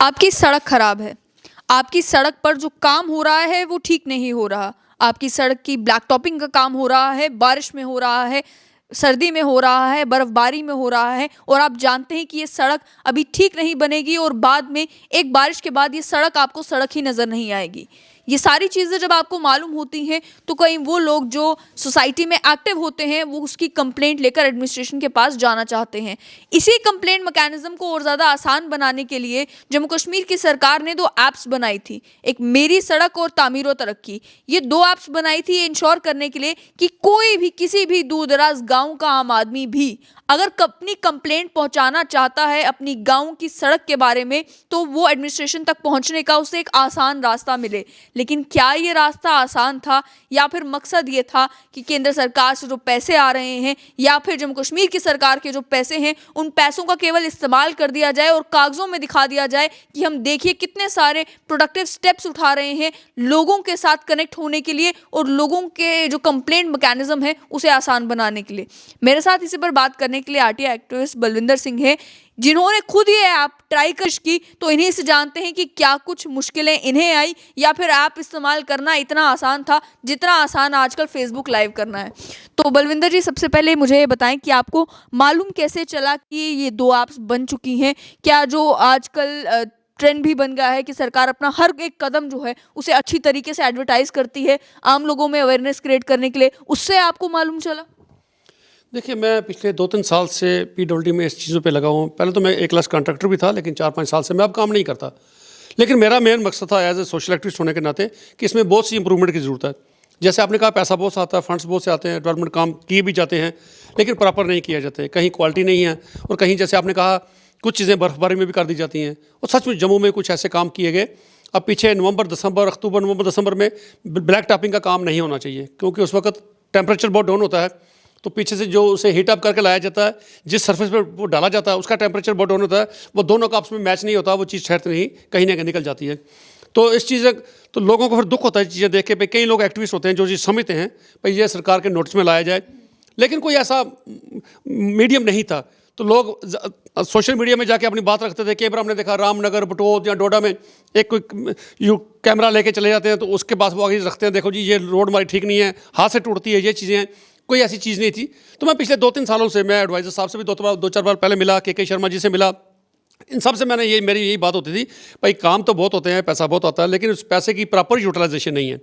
आपकी सड़क खराब है। आपकी सड़क पर जो काम हो रहा है वो ठीक नहीं हो रहा। आपकी सड़क की ब्लैक टॉपिंग का काम हो रहा है, बारिश में हो रहा है, सर्दी में हो रहा है, बर्फबारी में हो रहा है और आप जानते हैं कि ये सड़क अभी ठीक नहीं बनेगी और बाद में एक बारिश के बाद ये सड़क आपको सड़क ही नज़र नहीं आएगी। ये सारी चीज़ें जब आपको मालूम होती हैं तो कहीं वो लोग जो सोसाइटी में एक्टिव होते हैं वो उसकी कंप्लेंट लेकर एडमिनिस्ट्रेशन के पास जाना चाहते हैं। इसी कंप्लेंट मैकेनिज्म को और ज़्यादा आसान बनाने के लिए जम्मू कश्मीर की सरकार ने 2 ऐप्स बनाई थी, एक मेरी सड़क और तामीर व तरक्की। ये 2 ऐप्स बनाई थी ये इंश्योर करने के लिए कि कोई भी किसी भी दूर दराज गाँव का आम आदमी भी अगर अपनी कंप्लेंट पहुंचाना चाहता है अपनी गांव की सड़क के बारे में तो वो एडमिनिस्ट्रेशन तक पहुंचने का उसे एक आसान रास्ता मिले। लेकिन क्या ये रास्ता आसान था या फिर मकसद ये था कि केंद्र सरकार से जो पैसे आ रहे हैं या फिर जम्मू कश्मीर की सरकार के जो पैसे हैं उन पैसों का केवल इस्तेमाल कर दिया जाए और कागज़ों में दिखा दिया जाए कि हम देखिए कितने सारे प्रोडक्टिव स्टेप्स उठा रहे हैं लोगों के साथ कनेक्ट होने के लिए और लोगों के जो कंप्लेंट मैकेनिज्म है उसे आसान बनाने के लिए। मेरे साथ इसी पर बात करने के लिए आरटीआई एक्टिविस्ट बलविंदर सिंह है, जिन्होंने खुद ये ऐप ट्राई की तो इन्हीं से जानते हैं कि क्या कुछ मुश्किलें इन्हें आई या फिर ऐप इस्तेमाल करना इतना आसान था जितना आसान आजकल फेसबुक लाइव करना है। तो बलविंदर जी, सबसे पहले मुझे ये बताएं कि आपको मालूम कैसे चला कि ये 2 ऐप्स बन चुकी हैं? क्या जो आजकल ट्रेंड भी बन गया है कि सरकार अपना हर एक कदम जो है उसे अच्छी तरीके से एडवर्टाइज करती है आम लोगों में अवेयरनेस क्रिएट करने के लिए, उससे आपको मालूम चला? देखिए, मैं पिछले 2-3 साल से पीडब्ल्यूडी में इस चीज़ों पे लगा हूँ। पहले तो मैं एक क्लास कॉन्ट्रैक्टर भी था, लेकिन 4-5 साल से मैं अब काम नहीं करता। लेकिन मेरा मेन मकसद था एज ए सोशल एक्टिविस्ट होने के नाते कि इसमें बहुत सी इंप्रूवमेंट की ज़रूरत है। जैसे आपने कहा, पैसा बहुत सा आता है, फंड्स बहुत से आते हैं, डेवलपमेंट काम किए भी जाते हैं, लेकिन प्रॉपर नहीं किए जाते। कहीं क्वालिटी नहीं है और कहीं जैसे आपने कहा कुछ चीज़ें बर्फबारी में भी कर दी जाती हैं। और सच में जम्मू में कुछ ऐसे काम किए गए। अब पीछे अक्टूबर नवंबर दिसंबर में ब्लैक टॉपिंग का काम नहीं होना चाहिए, क्योंकि उस वक्त टेम्परेचर बहुत डाउन होता है, तो पीछे से जो उसे हीट अप करके लाया जाता है, जिस सरफेस पर वो डाला जाता है उसका टेम्परेचर बहुत डाउन होता है, वो दोनों का आपस में मैच नहीं होता, वो चीज़ ठहरती नहीं, कहीं ना कहीं निकल जाती है। तो इस चीज़ तो लोगों को फिर दुख होता है चीज़ें देख के। भाई कई लोग एक्टिविस्ट होते हैं जो चीज़ समझते हैं भाई ये सरकार के नोटिस में लाया जाए, लेकिन कोई ऐसा मीडियम नहीं था। तो लोग सोशल मीडिया में जाके अपनी बात रखते थे। कई बार हमने देखा रामनगर, बटोत या डोडा में एक कोई यू कैमरा लेके चले जाते हैं तो उसके पास वो आगे रखते हैं, देखो जी ये रोड हमारी ठीक नहीं है, हाथ से टूटती है, ये चीज़ें हैं। कोई ऐसी चीज़ नहीं थी। तो मैं पिछले 2-3 सालों से, मैं एडवाइज़र साहब से भी 2-4 बार पहले मिला, के शर्मा जी से मिला, इन सब से मैंने मेरी यही बात होती थी, भाई काम तो बहुत होते हैं, पैसा बहुत आता है, लेकिन उस पैसे की प्रॉपर यूटिलाइजेशन नहीं है।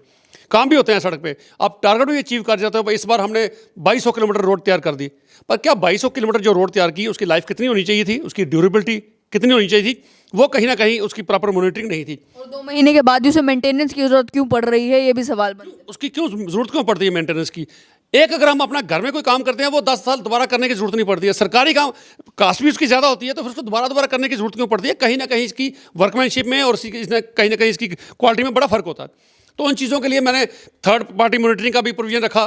काम भी होते हैं सड़क पे, आप टारगेट भी अचीव कर जाते हो। भाई इस बार हमने 2200 किलोमीटर रोड तैयार कर दी, पर क्या 2200 किलोमीटर जो रोड तैयार की उसकी लाइफ कितनी होनी चाहिए थी, उसकी ड्यूरेबिलिटी कितनी होनी चाहिए थी, वो कहीं ना कहीं उसकी प्रॉपर मॉनिटरिंग नहीं थी। और 2 महीने के बाद उसे मेंटेनेंस की जरूरत क्यों पड़ रही है, ये भी सवाल बन जाता है। उसकी क्यों जरूरत क्यों पड़ती है मेंटेनेंस की? एक अगर हम अपना घर में कोई काम करते हैं वो 10 साल दोबारा करने की जरूरत नहीं पड़ती है। सरकारी काम कास्ट भी उसकी ज़्यादा होती है, तो फिर उसको दोबारा करने की जरूरत क्यों पड़ती है? कहीं ना कहीं इसकी वर्कमैनशिप में और इसने कहीं ना कहीं इसकी क्वालिटी में बड़ा फर्क होता है। तो उन चीज़ों के लिए मैंने थर्ड पार्टी मॉनिटरिंग का भी प्रोविजन रखा।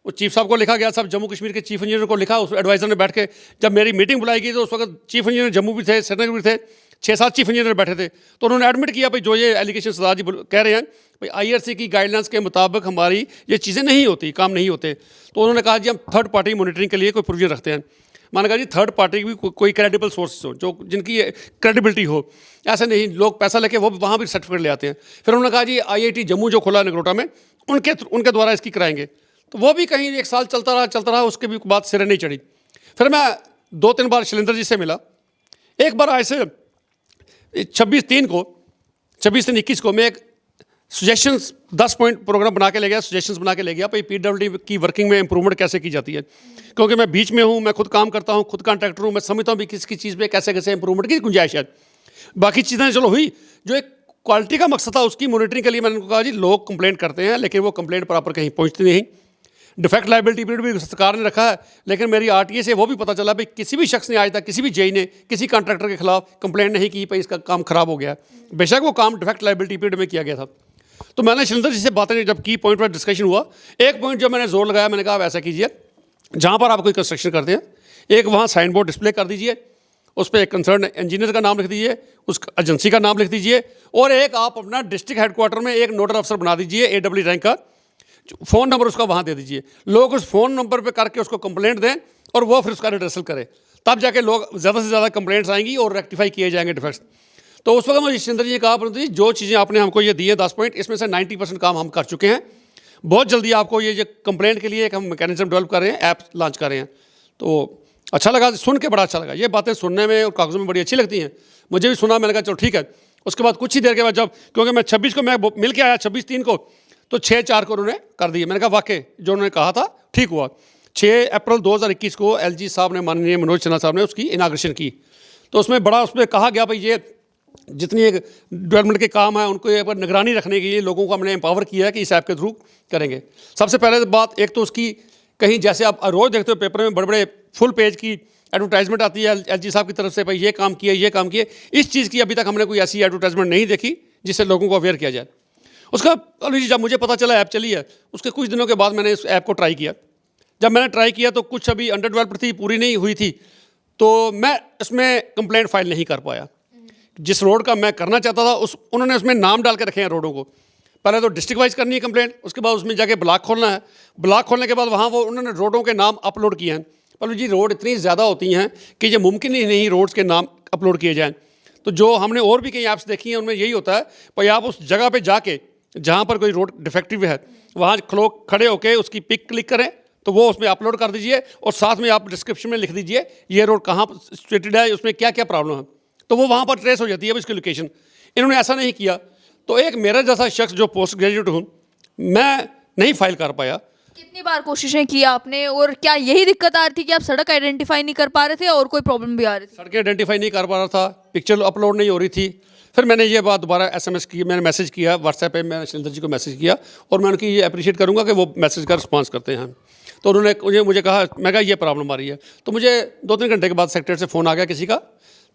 वो चीफ साहब को लिखा गया, सब जम्मू कश्मीर के चीफ इंजीनियर को लिखा, उस एडवाइजर ने बैठ के जब मेरी मीटिंग बुलाई गई तो उस वक्त चीफ इंजीनियर जम्मू भी थे, श्रीनगर भी थे, 6-7 चीफ इंजीनियर बैठे थे। तो उन्होंने एडमिट किया भाई जो ये एलिगेशन सरदार जी कह रहे हैं, भाई आईआरसी की गाइडलाइंस के मुताबिक हमारी ये चीज़ें नहीं होती, काम नहीं होते। तो उन्होंने कहा जी हम थर्ड पार्टी मॉनिटरिंग के लिए कोई प्रोविजन रखते हैं। मैंने कहा जी थर्ड पार्टी की भी कोई क्रेडिबल सोर्स हो, जो जिनकी क्रेडिबिलिटी हो, ऐसा नहीं लोग पैसा लेके वो वहाँ भी सर्टिफिकेट ले आते हैं। फिर उन्होंने कहा जी आईआईटी जम्मू जो खुला नगरोटा में उनके द्वारा इसकी कराएंगे। तो वो भी कहीं 1 साल चलता रहा, उसके भी बात सिरे नहीं चढ़ी। फिर मैं 2-3 बार शैलेंद्र जी से मिला। एक बार ऐसे 26 से 21 को मैं एक सजेशंस 10 पॉइंट प्रोग्राम बना के ले गया, सजेशंस बना के ले गया भाई पीडब्ल्यूडी की वर्किंग में इंप्रूवमेंट कैसे की जाती है। क्योंकि मैं बीच में हूँ, मैं खुद काम करता हूँ, खुद कॉन्ट्रैक्टर हूँ, मैं समझता हूँ भी किसी चीज़ में कैसे इंप्रूवमेंट की गुंजाइश है। बाकी चीज़ें चलो हुई, जो एक क्वालिटी का मकसद था उसकी मॉनिटरिंग के लिए मैंने उनको कहा जी लोग कंप्लेंट करते हैं लेकिन वो कंप्लेंट प्रॉपर कहीं पहुँचती नहीं। डिफेक्ट लाइबिलिटी पीरियड भी सरकार ने रखा है, लेकिन मेरी आरटीए से वो भी पता चला भाई किसी भी शख्स ने आज तक किसी भी जेई ने किसी कॉन्ट्रैक्टर के खिलाफ कंप्लेंट नहीं की भाई इसका काम खराब हो गया। बेशक वो काम डिफेक्ट लाइबिलिटी पीरियड में किया गया था। तो मैंने शैलेंद्र जी से बातें जब की, पॉइंट पर डिस्कशन हुआ, एक पॉइंट जो मैंने जोर लगाया, मैंने कहा आप ऐसा कीजिए, जहाँ पर आप कोई कंस्ट्रक्शन करते हैं एक वहाँ साइन बोर्ड डिस्प्ले कर दीजिए, उस पर एक कंसर्न इंजीनियर का नाम लिख दीजिए, उस एजेंसी का नाम लिख दीजिए, और एक आप अपना डिस्ट्रिक्ट हेडक्वार्टर में एक नोडल अफसर बना दीजिए AEE रैंक का, फ़ोन नंबर उसका वहाँ दे दीजिए। लोग उस फ़ोन नंबर पे करके उसको कंप्लेंट दें और वो फिर उसका रिड्रेसल करे, तब जाके लोग ज़्यादा से ज़्यादा कंप्लेंट्स आएंगी और रेक्टिफाई किए जाएंगे डिफेक्ट्स। तो उस वक्त मुझे जितेंद्र जी ने कहा, परंतु जी जो चीज़ें आपने हमको ये दी है 10 पॉइंट, इसमें से 90% काम हम कर चुके हैं। बहुत जल्दी आपको ये जो कंप्लेंट के लिए एक हम मैकेनिज्म डेवलप कर रहे हैं, ऐप लॉन्च कर रहे हैं। तो अच्छा लगा, सुन के बड़ा अच्छा लगा। ये बातें सुनने में और कागज़ों में बड़ी अच्छी लगती हैं। मुझे भी सुना, मैंने कहा चलो ठीक है। उसके बाद कुछ ही देर के बाद जब, क्योंकि मैं 26 को मैं मिल के आया 26/3 को, तो 6/4 को उन्होंने कर दिए। मैंने कहा वाकई जो उन्होंने कहा था ठीक हुआ। 6 अप्रैल 2021 को LG साहब ने, माननीय मनोज सिन्हा साहब ने उसकी इनाग्रेशन की। तो उसमें बड़ा उसमें कहा गया भाई ये जितनी एक डेवलपमेंट के काम है उनको ये पर निगरानी रखने के लिए लोगों को हमने एम्पावर किया है कि इस ऐप के थ्रू करेंगे। सबसे पहले बात, एक तो उसकी कहीं जैसे आप रोज़ देखते हो पेपर में बड़े बड़े फुल पेज की एडवर्टाइजमेंट आती है LG साहब की तरफ से, भाई ये काम किए, ये काम किए। इस चीज़ की अभी तक हमने कोई ऐसी एडवर्टाइजमेंट नहीं देखी जिससे लोगों को अवेयर किया जाए। उसका जब मुझे पता चला ऐप चली है, उसके कुछ दिनों के बाद मैंने इस ऐप को ट्राई किया। जब मैंने ट्राई किया तो कुछ अभी अंडर डेवलप्ड थी, पूरी नहीं हुई थी, तो मैं इसमें कंप्लेंट फाइल नहीं कर पाया। जिस रोड का मैं करना चाहता था उन्होंने उसमें नाम डाल के रखे हैं रोडों को। पहले तो डिस्ट्रिक्ट वाइज करनी है कंप्लेंट, उसके बाद उसमें जाके ब्लॉक खोलना है। ब्लॉक खोलने के बाद वहाँ वो उन्होंने रोडों के नाम अपलोड किए हैं। पर जी रोड इतनी ज़्यादा होती हैं कि ये मुमकिन ही नहीं रोड्स के नाम अपलोड किए जाएँ। तो जो हमने और भी कई ऐप्स देखी हैं उनमें यही होता है, भाई आप उस जगह पर जाके जहाँ पर कोई रोड डिफेक्टिव है वहाँ खड़े होकर उसकी पिक क्लिक करें तो वो उसमें अपलोड कर दीजिए, और साथ में आप डिस्क्रिप्शन में लिख दीजिए ये रोड कहाँ सिचुएटेड है, उसमें क्या क्या प्रॉब्लम है, तो वो वहाँ पर ट्रेस हो जाती है उसकी लोकेशन। इन्होंने ऐसा नहीं किया। तो एक मेरा जैसा शख्स जो पोस्ट ग्रेजुएट हूँ, मैं नहीं फाइल कर पाया। कितनी बार कोशिशें की आपने, और क्या यही दिक्कत आ रही थी कि आप सड़क आइडेंटिफाई नहीं कर पा रहे थे और कोई प्रॉब्लम भी आ रही थी? सड़कें आइडेंटिफाई नहीं कर पा रहा था, पिक्चर अपलोड नहीं हो रही थी। फिर मैंने ये बात दोबारा SMS की, मैंने मैसेज किया व्हाट्सएप पे, मैंने जितेंद्र जी को मैसेज किया, और मैं उनकी ये अप्रिशिएट करूँगा कि वो मैसेज का रिस्पॉन्स करते हैं। तो उन्होंने मुझे कहा, मैं कहा ये प्रॉब्लम आ रही है। तो मुझे 2-3 घंटे के बाद सेक्रेटरी से फ़ोन आ गया किसी का,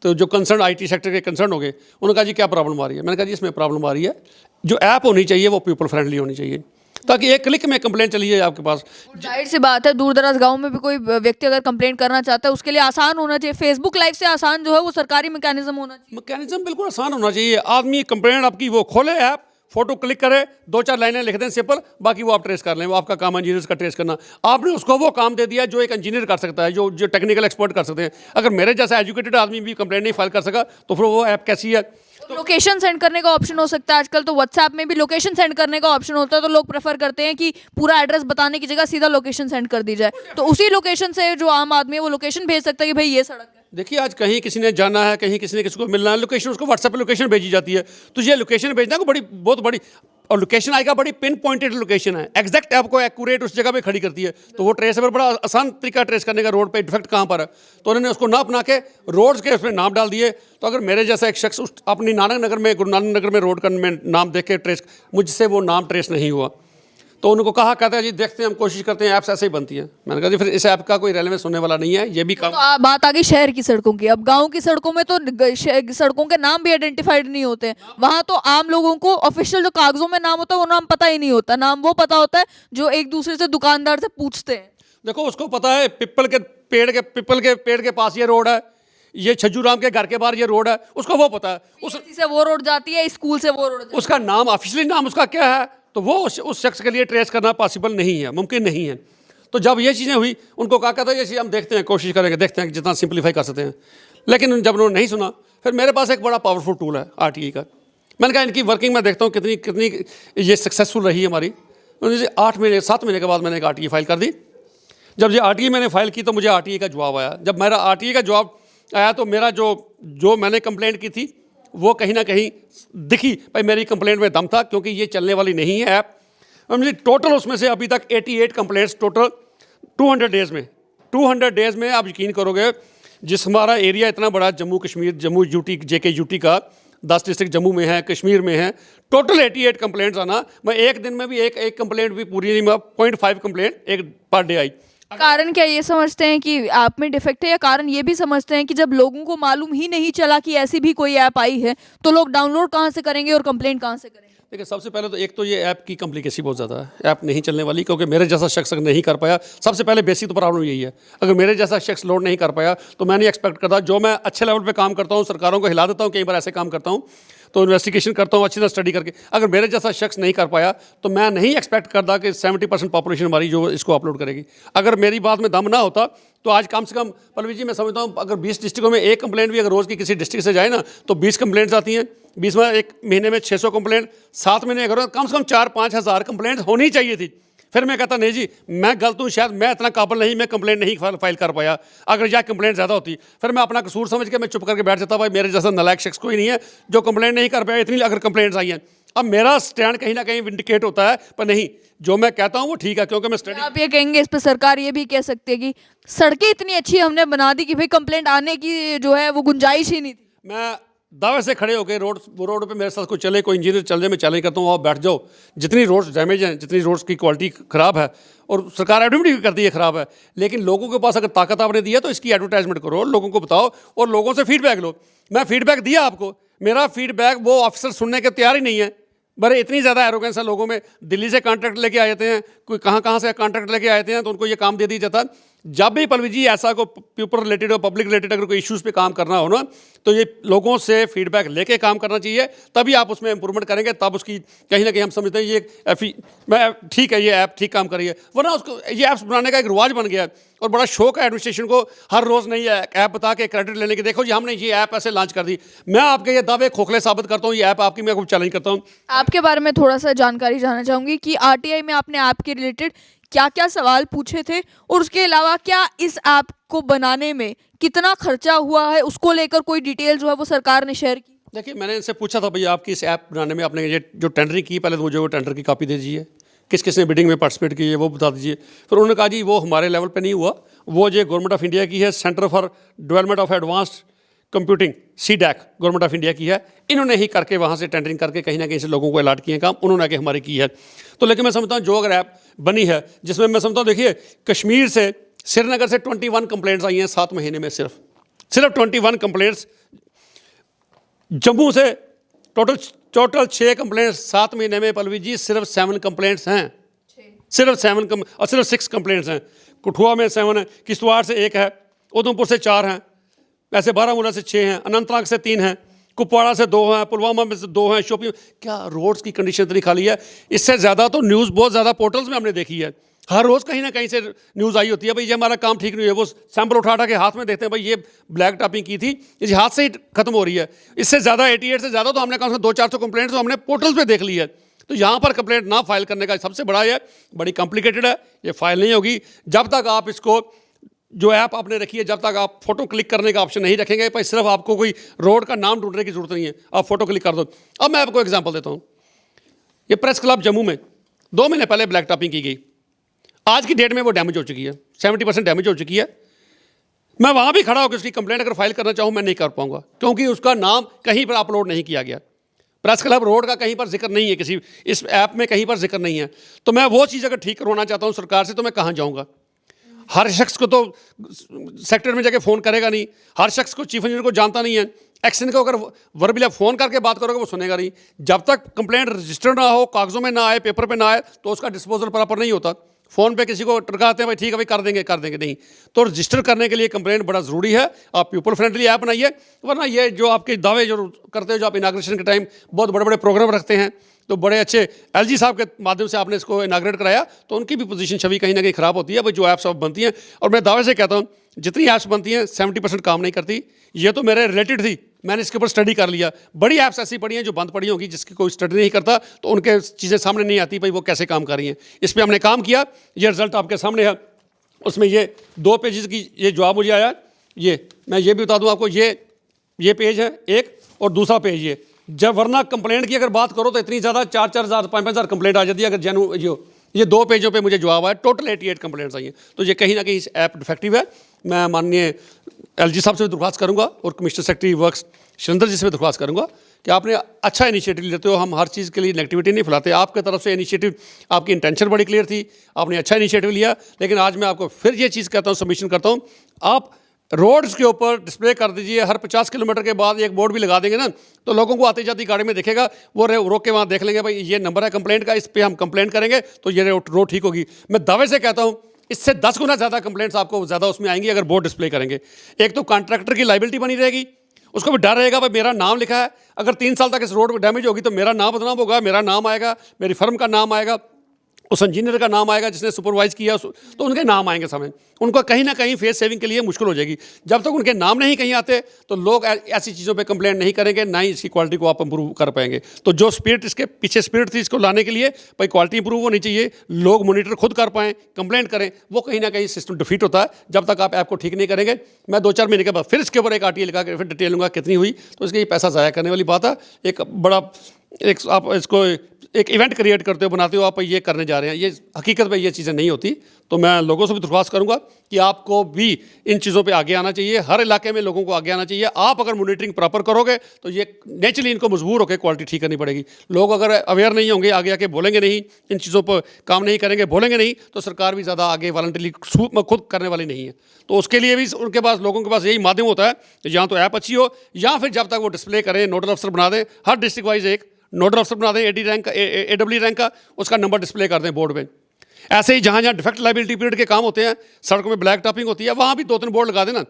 तो जो कंसर्न IT सेक्टर के कंसर्न हो गए, उन्होंने कहा जी क्या प्रॉब्लम आ रही है। मैंने कहा जी इसमें प्रॉब्लम आ रही है, जो ऐप होनी चाहिए वो पीपल फ्रेंडली होनी चाहिए, ताकि एक क्लिक में कंप्लेंट चली जाए आपके पास। जाहिर सी बात है, दूर दराज गाँव में भी कोई व्यक्ति अगर कंप्लेंट करना चाहता है उसके लिए आसान होना चाहिए। फेसबुक लाइव से आसान जो है वो सरकारी मैकेनिज्म होना चाहिए। मैकेनिज्म बिल्कुल आसान होना चाहिए। आदमी कंप्लेंट आपकी वो खोले ऐप, फोटो क्लिक करे, 2-4 लाइनें लिख दें सिंपल, बाकी वो आप ट्रेस कर लें। वो आपका काम इंजीनियर्स का ट्रेस करना। आपने उसको वो काम दे दिया जो एक इंजीनियर कर सकता है, जो टेक्निकल एक्सपर्ट कर सकते हैं। अगर मेरे जैसा एजुकेटेड आदमी भी कंप्लेंट नहीं फाइल कर सका तो फिर वो ऐप कैसी है? तो लोकेशन सेंड करने का ऑप्शन हो सकता है आजकल, तो व्हाट्सएप में भी लोकेशन सेंड करने का ऑप्शन होता है, तो लोग प्रेफर करते हैं कि पूरा एड्रेस बताने की जगह सीधा लोकेशन सेंड कर दी जाए, तो उसी लोकेशन से जो आम आदमी है वो लोकेशन भेज सकता है कि भाई ये सड़क है। देखिए आज कहीं किसी ने जाना है, कहीं किसी ने किसी को मिलना है, लोकेशन उसको व्हाट्सएप पे लोकेशन भेजी जाती है। तो ये लोकेशन भेजना को बहुत बड़ी, और लोकेशन आएगा बड़ी पिन पॉइंटेड लोकेशन है, एग्जैक्ट आपको एक्यूरेट उस जगह पे खड़ी करती है। तो वो ट्रेसेबल, बड़ा आसान तरीका ट्रेस करने का रोड पे डिफेक्ट कहाँ पर है। तो उन्होंने उसको नाप ना के रोड्स के उसमें नाम डाल दिए। तो अगर मेरे जैसा एक शख्स अपनी नानक नगर में, गुरु नानक नगर में रोड का नाम देख के ट्रेस, मुझसे वो नाम ट्रेस नहीं हुआ। तो उनको कहा, कहते हैं जी देखते हैं, हम कोशिश करते हैं, ऐप्स ऐसे ही बनती हैं। मैंने कहा जी फिर इस ऐप का कोई रेलेवेंस होने वाला नहीं है, ये भी काम। तो बात आ गई शहर की सड़कों की। अब गांव की सड़कों में तो सड़कों के नाम भी आइडेंटिफाइड नहीं होते हैं। वहां तो आम लोगों को ऑफिशियल जो कागजों में नाम होता है वो नाम पता ही नहीं होता। नाम वो पता होता है जो एक दूसरे से दुकानदार से पूछते हैं। देखो उसको पता है पिपल के पेड़ के पास ये रोड है, ये छज्जू राम के घर के बाहर ये रोड है, उसको वो पता है। PSC से वो रोड जाती है, स्कूल से वो रोड जाती है। उसका नाम, ऑफिशियली नाम उसका क्या है, तो वो उस शख्स के लिए ट्रेस करना पॉसिबल नहीं है, मुमकिन नहीं है। तो जब ये चीज़ें हुई, उनको कहा था ये चीज़ हम देखते हैं, कोशिश करेंगे, देखते हैं कि जितना सिंप्लीफाई कर सकते हैं। लेकिन जब उन्होंने नहीं सुना, फिर मेरे पास एक बड़ा पावरफुल टूल है RTI का। मैंने कहा इनकी वर्किंग मैं देखता हूँ कितनी ये सक्सेसफुल रही है हमारी। 7 महीने के बाद मैंने एक RTI फाइल कर दी। जब ये RTI मैंने फाइल की तो मुझे RTI का जवाब आया। जब मेरा RTI का जवाब आया तो मेरा जो मैंने कंप्लेंट की थी वो कहीं ना कहीं दिखी, भाई मेरी कंप्लेंट में दम था, क्योंकि ये चलने वाली नहीं है ऐप। मुझे टोटल उसमें से अभी तक 88 कंप्लेंट्स टोटल 200 डेज़ में आप यकीन करोगे, जिस हमारा एरिया इतना बड़ा Jammu Kashmir, Jammu UT JK UT का 10 डिस्ट्रिक्ट जम्मू में है, कश्मीर में है, टोटल 88 कंप्लेंट्स आना। मैं एक दिन में भी एक कंप्लेंट भी पूरी नहीं, 0.5 कंप्लेंट एक पर डे आई। कारण क्या ये समझते हैं कि आप में डिफेक्ट है, या कारण ये भी समझते हैं कि जब लोगों को मालूम ही नहीं चला कि ऐसी भी कोई ऐप आई है तो लोग डाउनलोड कहाँ से करेंगे और कंप्लेंट कहाँ से करेंगे? देखिए सबसे पहले तो एक तो ये ऐप की कॉम्प्लिकेसी बहुत ज़्यादा है, ऐप नहीं चलने वाली, क्योंकि मेरे जैसा शख्स अगर नहीं कर पाया, सबसे पहले बेसिक तो प्रॉब्लम यही है। अगर मेरे जैसा शख्स लोड नहीं कर पाया तो मैं नहीं एक्सपेक्ट करता, जो मैं अच्छे लेवल पे काम करता हूँ, सरकारों को हिला देता हूँ, कई बार ऐसे काम करता हूँ, तो इन्वेस्टिगेशन करता हूँ अच्छी तरह स्टडी करके। अगर मेरे जैसा शख्स नहीं कर पाया तो मैं नहीं एक्सपेक्ट करता कि 70% पॉपुलेशन हमारी जो इसको अपलोड करेगी। अगर मेरी बात में दम ना होता तो आज कम से कम पलवी जी मैं समझता हूँ अगर 20 डिस्ट्रिक्टों में एक कंप्लेंट भी अगर रोज़ की किसी डिस्ट्रिक्ट से जाए ना तो 20 कंप्लेंट्स आती हैं। 20 में एक महीने में 600 कंप्लेंट, 7 महीने अगर कम से कम 4-5 हज़ार कंप्लेंट होनी चाहिए थी। फिर मैं कहता नहीं जी मैं गलत हूँ, शायद मैं इतना काबिल नहीं, मैं कंप्लेंट नहीं फाइल कर पाया। अगर यह कंप्लेंट ज़्यादा होती फिर मैं अपना कसूर समझ के मैं चुप करके बैठ जाता, भाई मेरे जैसा नालायक शख्स कोई नहीं है जो कंप्लेंट नहीं कर पाया, इतनी अगर कंप्लेंट्स आई हैं। अब मेरा स्टैंड कहीं ना कहीं विंडिकेट होता है, पर नहीं, जो मैं कहता हूँ वो ठीक है, क्योंकि मैं स्टडी। आप ये कहेंगे इस पर सरकार ये भी कह सकती है कि सड़कें इतनी अच्छी हमने बना दी कि भाई कंप्लेंट आने की जो है वो गुंजाइश ही नहीं थी। मैं दावे से खड़े होकर रोड पे मेरे साथ कोई चले, कोई इंजीनियर चल जाए, मैं चैलेंज करता हूँ, आप बैठ जाओ। जितनी रोड्स डैमेज हैं, जितनी रोड्स की क्वालिटी ख़राब है और सरकार एडवर्टाइज भी करती है ख़राब है, लेकिन लोगों के पास अगर ताकत आपने दी है तो इसकी एडवर्टाइजमेंट करो, लोगों को बताओ और लोगों से फीडबैक लो। मैं फीडबैक दिया आपको, मेरा फीडबैक वो ऑफिसर सुनने के तैयार ही नहीं है। बड़े इतनी ज़्यादा एरोगेंस है लोगों में, दिल्ली से कॉन्ट्रैक्ट लेके आ जाते हैं, कोई कहाँ से कॉन्ट्रैक्ट लेके आते हैं तो उनको ये काम दे दिया जाता है। जब भी पलवी जी ऐसा को पीपल रिलेटेड और पब्लिक रिलेटेड अगर कोई इश्यूज़ पे काम करना हो ना तो ये लोगों से फीडबैक लेके काम करना चाहिए, तभी आप उसमें इंप्रूवमेंट करेंगे। तब उसकी कहीं ना कहीं हम समझते हैं ये मैं ठीक है, ये ऐप ठीक काम कर रही है, वरना उसको ये ऐप्स बनाने का एक रिवाज बन गया है और बड़ा शौक है एडमिनिस्ट्रेशन को हर रोज़ नई ऐप बता के क्रेडिट लेने के, देखो जी हमने ये ऐप ऐसे लॉन्च कर दी। मैं आपके ये दावे खोखले साबित करता हूँ, ये ऐप आपकी, मैं आपको चैलेंज करता हूँ। आपके बारे में थोड़ा सा जानकारी जानना चाहूंगी कि आरटीआई में आपने ऐप के रिलेटेड क्या क्या सवाल पूछे थे और उसके अलावा क्या इस ऐप को बनाने में कितना खर्चा हुआ है, उसको लेकर कोई डिटेल जो है वो सरकार ने शेयर की? देखिए मैंने इनसे पूछा था, भैया आपकी इस ऐप बनाने में आपने ये जो टेंडरिंग की, पहले तो मुझे वो टेंडर की कॉपी दे दीजिए, किस किस ने बिडिंग में पार्टिसिपेट की है वो बता दीजिए। फिर उन्होंने कहा जी वो हमारे लेवल पे नहीं हुआ, वो जो गवर्नमेंट ऑफ इंडिया की है, centre for development of advanced computing, CDAC government of India की है, इन्होंने ही करके वहाँ से टेंडरिंग करके कहीं ना कहीं से लोगों को अलॉट किए काम, उन्होंने आके हमारी की है। तो लेकिन मैं समझता हूँ जो अगर ऐप बनी है जिसमें मैं समझता हूँ, देखिए कश्मीर से श्रीनगर से 21 कंप्लेंट्स आई हैं 7 महीने में, सिर्फ 21 कंप्लेंट्स। जम्मू से टोटल 6 कंप्लेंट्स 7 महीने में, पलवी जी सिर्फ 7 कंप्लेंट्स हैं, सिर्फ 7 और सिर्फ 6 कंप्लेंट्स हैं। कठुआ में 7 है, किश्तवाड़ से 1 है, उधमपुर से 4 हैं, ऐसे बारामूला से 6 हैं, अनंतनाग से 3 हैं, कुपवाड़ा से 2 हैं, पुलवामा में से 2 हैं, शोपियां। क्या रोड्स की कंडीशन इतनी खाली है? इससे ज़्यादा तो न्यूज़ बहुत ज़्यादा पोर्टल्स में हमने देखी है, हर रोज़ कहीं ना कहीं से न्यूज़ आई होती है, भाई ये हमारा काम ठीक नहीं है, वो सैंपल उठा के हाथ में देखते हैं, भाई ये ब्लैक टॉपिंग की थी, इस हाथ से ही खत्म हो रही है। इससे ज़्यादा 88 से ज़्यादा तो हमने कम से कम 200-400 कंप्लेंट्स तो हमने पोर्टल्स पे देख ली है। तो यहाँ पर कंप्लेंट ना फाइल करने का सबसे बड़ा है, बड़ी कॉम्प्लिकेटेड है, ये फाइल नहीं होगी जब तक आप इसको जो ऐप आपने रखी है, जब तक आप फोटो क्लिक करने का ऑप्शन नहीं रखेंगे। भाई सिर्फ आपको कोई रोड का नाम ढूंढने की जरूरत नहीं है, आप फोटो क्लिक कर दो। अब मैं आपको एग्जांपल देता हूँ, ये प्रेस क्लब जम्मू में 2 महीने पहले ब्लैक टॉपिंग की गई, आज की डेट में वो डैमेज हो चुकी है, 70% डैमेज हो चुकी है। मैं वहाँ भी खड़ा होकर उसकी कंप्लेंट अगर फाइल करना चाहूँ मैं नहीं कर पाऊँगा, क्योंकि उसका नाम कहीं पर अपलोड नहीं किया गया। प्रेस क्लब रोड का कहीं पर जिक्र नहीं है, किसी इस ऐप में कहीं पर जिक्र नहीं है। तो मैं वो चीज़ अगर ठीक करवाना चाहता हूँ सरकार से तो मैं कहाँ जाऊँगा? हर शख्स को तो सेक्टर में जाके फ़ोन करेगा नहीं, हर शख्स को चीफ इंजीनियर को जानता नहीं है। एक्शन को अगर वर्बली फ़ोन करके बात करोगे वो सुनेगा नहीं। जब तक कंप्लेंट रजिस्टर ना हो, कागज़ों में ना आए, पेपर पे ना आए, तो उसका डिस्पोजल प्रॉपर नहीं होता। फ़ोन पे किसी को टरकाते हैं, भाई ठीक है भाई कर देंगे नहीं। तो रजिस्टर करने के लिए कंप्लेंट बड़ा ज़रूरी है। आप पीपल फ्रेंडली ऐप बनाइए, वरना ये जो आपके दावे जो करते हो, जो आप इनाग्रेशन के टाइम बहुत बड़े बड़े प्रोग्राम रखते हैं, तो बड़े अच्छे एलजी साहब के माध्यम से आपने इसको इनाग्रेट कराया, तो उनकी भी पोजीशन छवि कहीं ना कहीं ख़राब होती है। भाई जो ऐप्स अब बनती हैं, और मैं दावे से कहता हूँ जितनी ऐप्स बनती हैं 70% काम नहीं करती। ये तो मेरे रिलेटेड थी, मैंने इसके ऊपर स्टडी कर लिया। बड़ी ऐप्स ऐसी पड़ी हैं जो बंद पड़ी होंगी, जिसकी कोई स्टडी नहीं करता, तो उनके चीज़ें सामने नहीं आती भाई वो कैसे काम कर रही हैं। इस पर हमने काम किया, ये रिजल्ट आपके सामने है। उसमें ये 2 पेजेस की ये जवाब मुझे आया। ये मैं ये भी बता दूँ आपको, ये पेज है एक, और दूसरा पेज ये। जब वरना कंप्लेंट की अगर बात करो तो इतनी ज़्यादा 4-4 हज़ार 5-5 हज़ार कंप्लेंट आ जाती है। अगर जेन्यू ये 2 पेजों पे मुझे जवाब आया, टोटल 88 कंप्लेंट्स आई हैं। तो ये कहीं ना कहीं इस ऐप डिफेक्टिव है। मैं माननीय एलजी साहब से भी दरख्वास्त करूँगा और कमिश्नर सेक्रेटरी वर्क्स सुरेंद्र जी से भी दरख्वास्त करूँगा कि आपने अच्छा इनिशिएटिव लेते हो। हम हर चीज़ के लिए नेगेटिविटी नहीं फैलाते, आपकी तरफ से इनिशिएटिव, आपकी इंटेंशन बड़ी क्लियर थी, आपने अच्छा इनिशिएटिव लिया। लेकिन आज मैं आपको फिर ये चीज़ कहता हूँ, सबमिशन करता हूँ, आप रोड्स के ऊपर डिस्प्ले कर दीजिए। हर 50 किलोमीटर के बाद एक बोर्ड भी लगा देंगे ना, तो लोगों को आती जाती गाड़ी में दिखेगा, वो रोक के वहाँ देख लेंगे, भाई ये नंबर है कंप्लेंट का, इस पर हम कंप्लेंट करेंगे तो ये रोड ठीक होगी। मैं दावे से कहता हूँ इससे 10 गुना ज़्यादा कंप्लेंट्स आपको ज़्यादा उसमें आएंगी अगर बोर्ड डिस्प्ले करेंगे। एक तो कॉन्ट्रैक्टर की लाइबिलिटी बनी रहेगी, उसको भी डर रहेगा भाई मेरा नाम लिखा है, अगर 3 साल तक इस रोड डैमेज होगी तो मेरा नाम बदनाम होगा, मेरा नाम आएगा, मेरी फर्म का नाम आएगा, उस इंजीनियर का नाम आएगा जिसने सुपरवाइज किया, तो उनके नाम आएंगे सामने। उनको कहीं ना कहीं फेस सेविंग के लिए मुश्किल हो जाएगी। जब तक उनके नाम नहीं कहीं आते तो लोग ऐसी चीज़ों पे कंप्लेंट नहीं करेंगे, ना ही इसकी क्वालिटी को आप इंप्रूव कर पाएंगे। तो जो स्पिरिट इसके पीछे स्पिरिट थी इसको लाने के लिए, भाई क्वालिटी इंप्रूव होनी चाहिए, लोग मॉनिटर खुद कर पाएँ, कंप्लेंट करें, वो कहीं ना कहीं सिस्टम डिफीट होता है जब तक आप ऐप को ठीक नहीं करेंगे। मैं 2-4 महीने के बाद फिर इसके ऊपर एक आरटीए लिखा के फिर डिटेल लूँगा कितनी हुई, तो इसके ये पैसा ज़ाया करने वाली बात है। एक बड़ा आप इसको एक इवेंट क्रिएट करते हो, बनाते हो, आप ये करने जा रहे हैं, ये हकीकत में ये चीज़ें नहीं होती। तो मैं लोगों से भी दरख्वास्त करूंगा कि आपको भी इन चीज़ों पे आगे आना चाहिए, हर इलाके में लोगों को आगे आना चाहिए। आप अगर मॉनिटरिंग प्रॉपर करोगे तो ये नेचुरली इनको मजबूर होकर क्वालिटी ठीक करनी पड़ेगी। लोग अगर अवेयर नहीं होंगे, आगे आके बोलेंगे नहीं, इन चीज़ों पर काम नहीं करेंगे, बोलेंगे नहीं, तो सरकार भी ज़्यादा आगे वॉलंटरी खुद करने वाली नहीं है। तो उसके लिए भी उनके पास, लोगों के पास यही माध्यम होता है कि या तो ऐप अच्छी हो, या फिर जब तक वो डिस्प्ले करें, नोडल अफसर बना दें, हर डिस्ट्रिक्ट वाइज एक नोडल अफसर बना दें, एडी रैंक का, AW रैंक का, उसका नंबर डिस्प्ले कर दें बोर्ड पे। ऐसे ही जहाँ जहाँ डिफेक्ट लाइबिलिटी पीरियड के काम होते हैं, सड़कों में ब्लैक टॉपिंग होती है, वहाँ भी 2-3 बोर्ड लगा देना,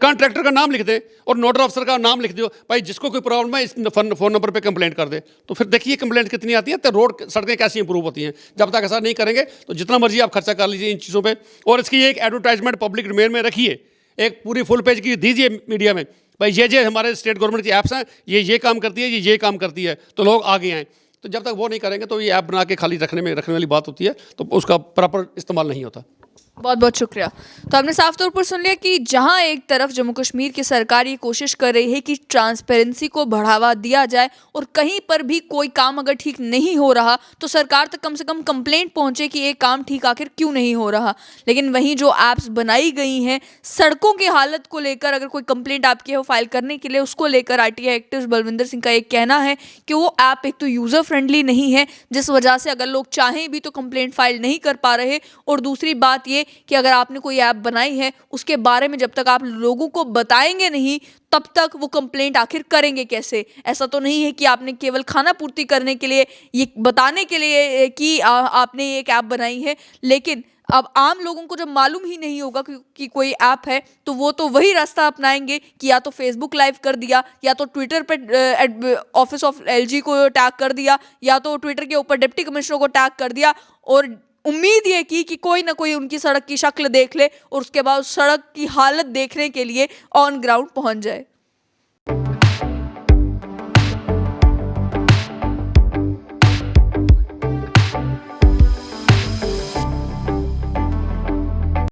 कॉन्ट्रैक्टर का नाम लिख दें और नोडल अफसर का नाम लिख दो, भाई जिसको कोई प्रॉब्लम है इस फ़ोन नंबर पे कंप्लेंट कर दे। तो फिर देखिए कंप्लेंट कितनी आती है, तो रोड सड़कें कैसी इंप्रूव होती हैं। जब तक ऐसा नहीं करेंगे तो जितना मर्जी आप खर्चा कर लीजिए इन चीज़ों पे, और इसकी एक एडवर्टाइजमेंट पब्लिक डोमेन में रखिए, एक पूरी फुल पेज की दीजिए मीडिया में, भाई ये हमारे स्टेट गवर्नमेंट की ऐप्स हैं, ये काम करती है, ये काम करती है, तो लोग आगे आएँ। तो जब तक वो नहीं करेंगे तो ये ऐप बना के खाली रखने वाली बात होती है, तो उसका प्रॉपर इस्तेमाल नहीं होता। बहुत बहुत शुक्रिया। तो आपने साफ तौर पर सुन लिया कि जहां एक तरफ जम्मू कश्मीर की सरकार ये कोशिश कर रही है कि ट्रांसपेरेंसी को बढ़ावा दिया जाए, और कहीं पर भी कोई काम अगर ठीक नहीं हो रहा तो सरकार तक कम से कम कंप्लेंट पहुंचे कि ये काम ठीक आखिर क्यों नहीं हो रहा। लेकिन वहीं जो ऐप्स बनाई गई हैं सड़कों की हालत को लेकर, अगर कोई कंप्लेंट आपकी है वो फाइल करने के लिए, उसको लेकर आरटीआई एक्टिविस्ट बलविंदर सिंह का एक कहना है कि वो ऐप एक तो यूज़र फ्रेंडली नहीं है, जिस वजह से अगर लोग चाहें भी तो कंप्लेंट फाइल नहीं कर पा रहे। और दूसरी बात ये कि अगर आपने कोई ऐप बनाई है उसके बारे में जब तक आप लोगों को बताएंगे नहीं तब तक वो कंप्लेंट आखिर करेंगे कैसे। ऐसा तो नहीं है कि आपने केवल खाना पूर्ति करने के लिए, ये बताने के लिए कि आपने एक ऐप बनाई है, लेकिन अब आम लोगों को जब मालूम ही नहीं होगा कि कोई ऐप है तो वो तो वही रास्ता अपनाएंगे कि या तो फेसबुक लाइव कर दिया, या तो ट्विटर पे ऑफिस ऑफ LG को टैग कर दिया, या तो ट्विटर के ऊपर डिप्टी कमिश्नर को टैग कर दिया, और उम्मीद ये की कि कोई ना कोई उनकी सड़क की शक्ल देख ले और उसके बाद उस सड़क की हालत देखने के लिए ऑन ग्राउंड पहुंच जाए।